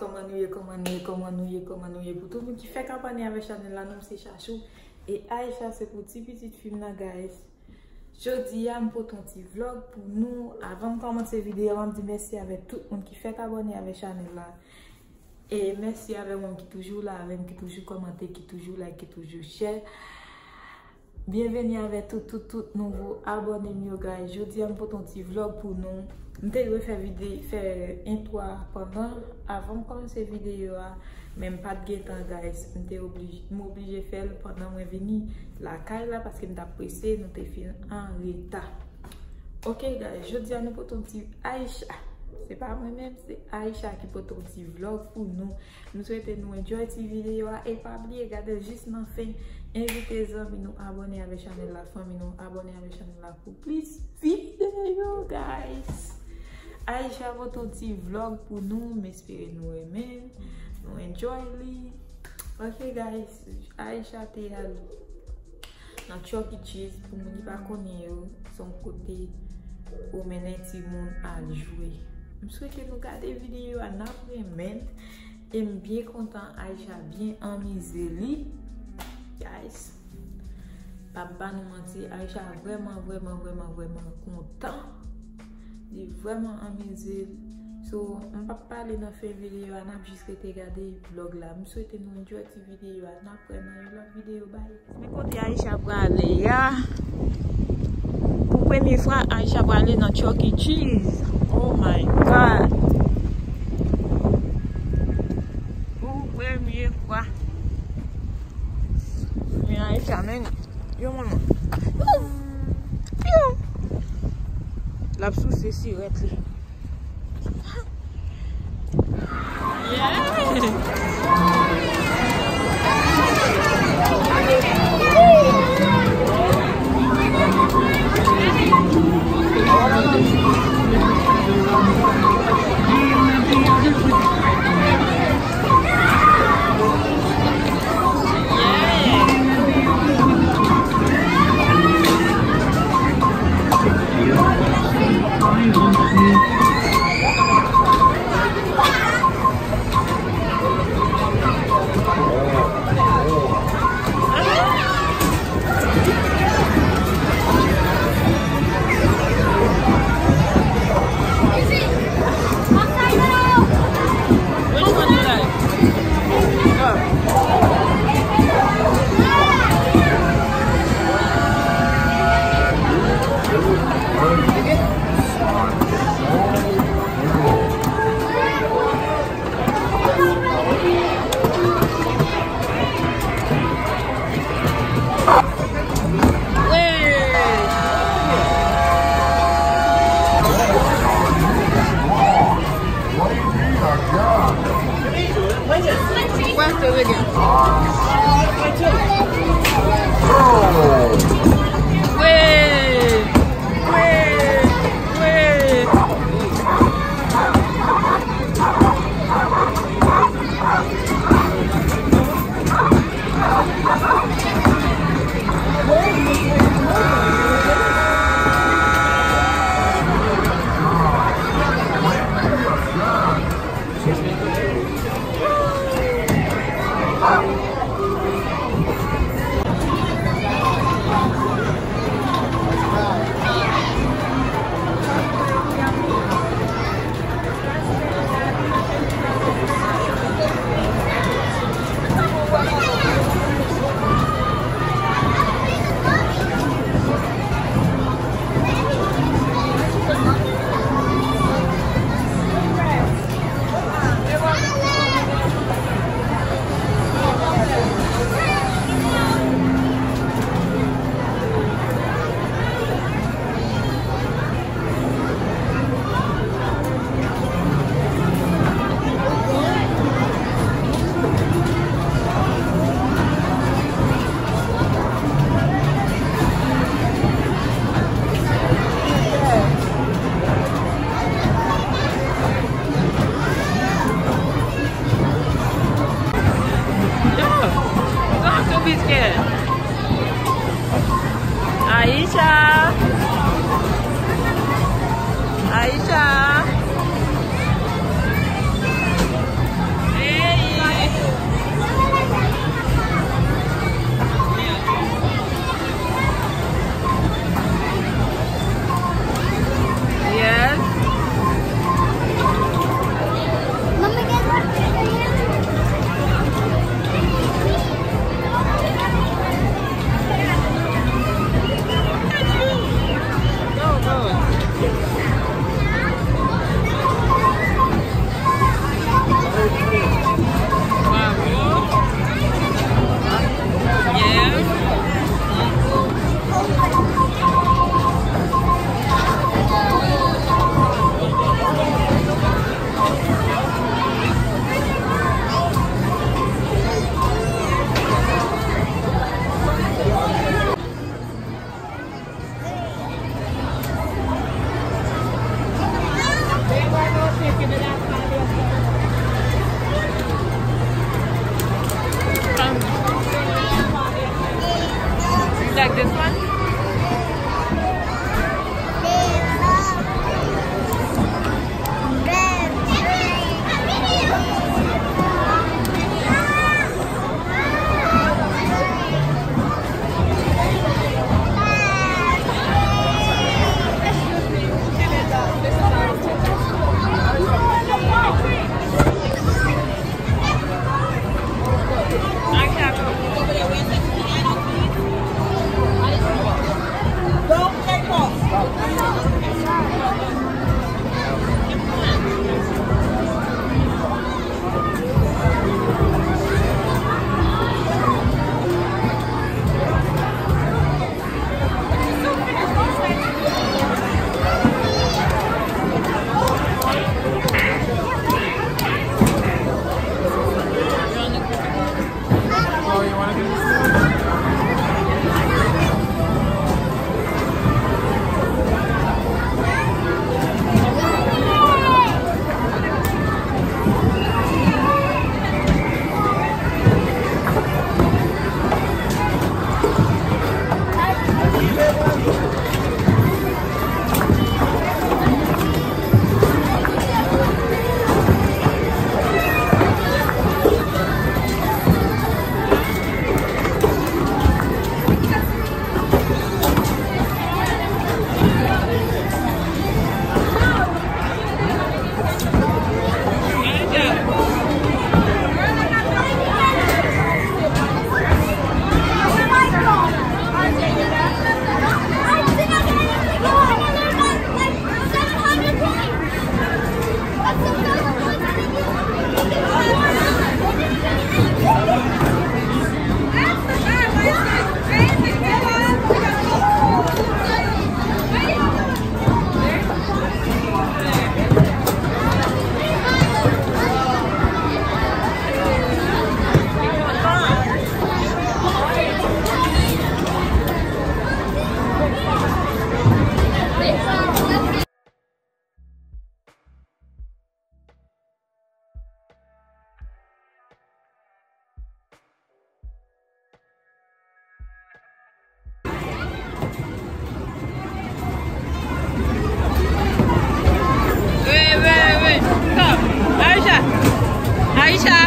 comment nous pour tout le monde qui fait campagne avec Chanel là, nous c'est Chachou et Aïcha c'est pour petite film là guys. Jodi a pour ton petit vlog pour nous avant de commencer la vidéo, on dit merci avec tout le monde qui fait abonner avec Chanel là. Et merci avec moi qui toujours là, avec qui toujours commenter, qui toujours like, qui toujours share. Bienvenue avec tout nouveau abonnés mieux guys. Jodi a pour ton petit vlog pour nous. Je vais faire intro pendant avant de commencer la vidéo, même pas de temps guys. Je obligé de faire pendant que je venir la caille là parce que je suis pressé, nous te fait en retard. Ok guys, je dis à nous pour ton petit Aïcha. C'est pas moi-même, c'est Aïcha qui pour ton petit vlog pour nous. Nous souhaitons nous enjoy cette vidéo et pas oublier regarder juste dans fin. Invitez les amis nous abonner avec Chanel la famille nous abonner avec Chanel la pour plus vidéo guys. Aïcha votre petit vlog pour nous, m'espérez nous aimer, nous enjoy li. Ok guys, Aïcha te al dans Chuck E. Cheese pour nous qui pas connaître son côté où mener TIMOUN à jouer. Je souhaite que nous garder vidéo à n'après et bien content Aïcha bien amusé li. Guys, papa nous mentir, Aïcha vraiment content. Il est vraiment amusé. So, on ne peut pas parler dans cette vidéo, on a juste regardé le vlog là. Je souhaite nous enjoy cette vidéo. On après dans vidéo. Bye. Mais quand Aïcha va aller, pour la première fois, Aïcha va aller dans Chuck E. Cheese. Oh my god. Pour la première fois. Mais Aïcha, yo maman. La sous c'est sirette. Aisha.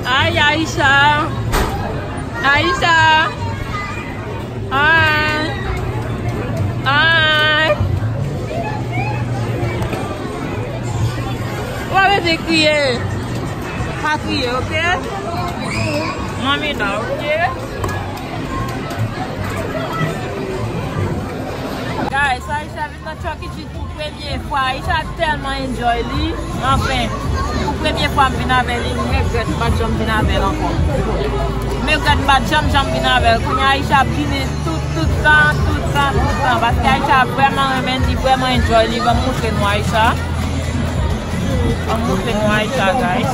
Hi, Aisha. Aisha. Hi. Hi. What is it crier? Pas crier, ok? Mommy là, ok? Guys, Aisha vient dans Chuck E. Cheese pour la première fois. Aisha a tellement enjoy lui. Enfin, pour la première fois, je viens avec lui. Je regrette pas de venir avec lui encore. Je regrette pas de venir avec lui. Quand Aisha vient tout le temps. Parce qu'Aisha a vraiment enjoy lui. Va montrer nous Aisha. Va montrer nous Aisha, guys.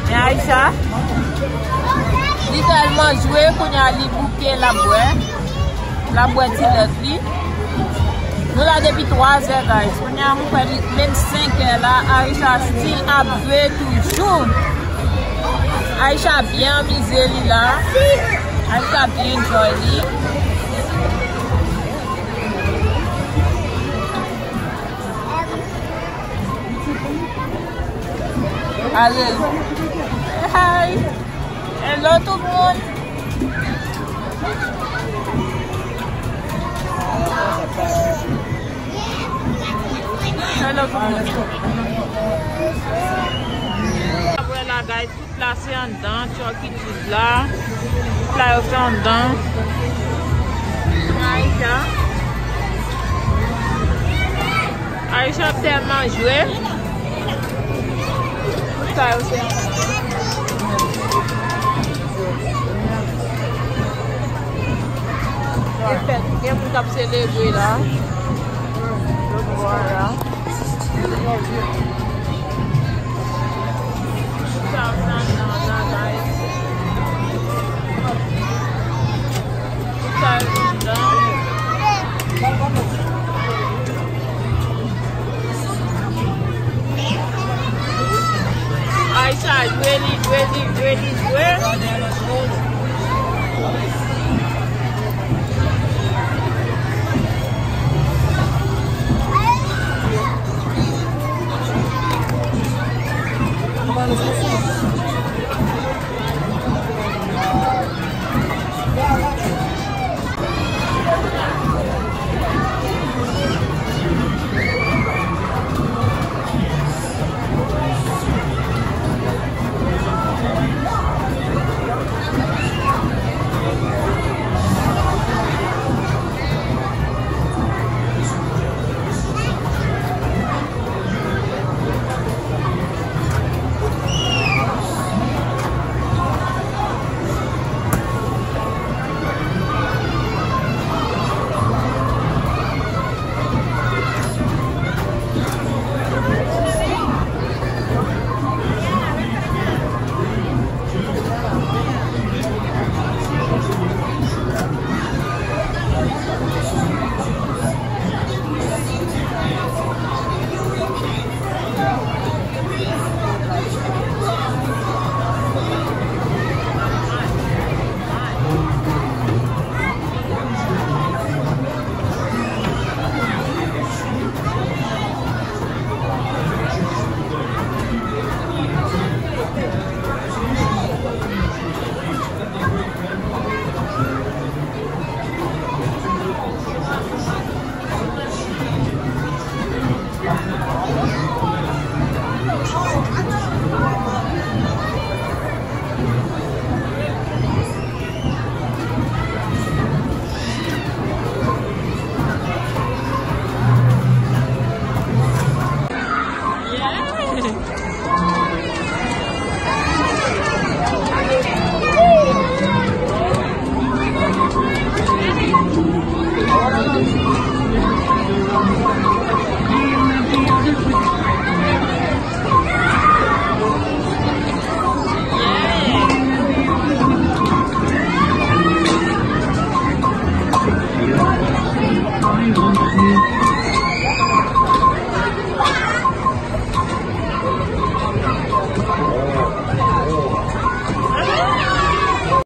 Et Aisha, il a tellement joué qu'on a bouqué la boîte. La boîte est là. Nous là depuis 3 heures, guys. On a même 5 heures là. Aisha still a joué toujours. Aisha bien amusé là. Aisha bien enjoyé. Allez. Hi. Hello tout le monde. Hello tout le monde. Voilà guys, toute la c'est en dedans, Chuck E. Cheese là. Toute la c'est en dedans. Aisha a tellement joué. Toute la c'est en dedans. Il y a beaucoup de célébrer là. Voilà. Aisha is really Come on, let's go.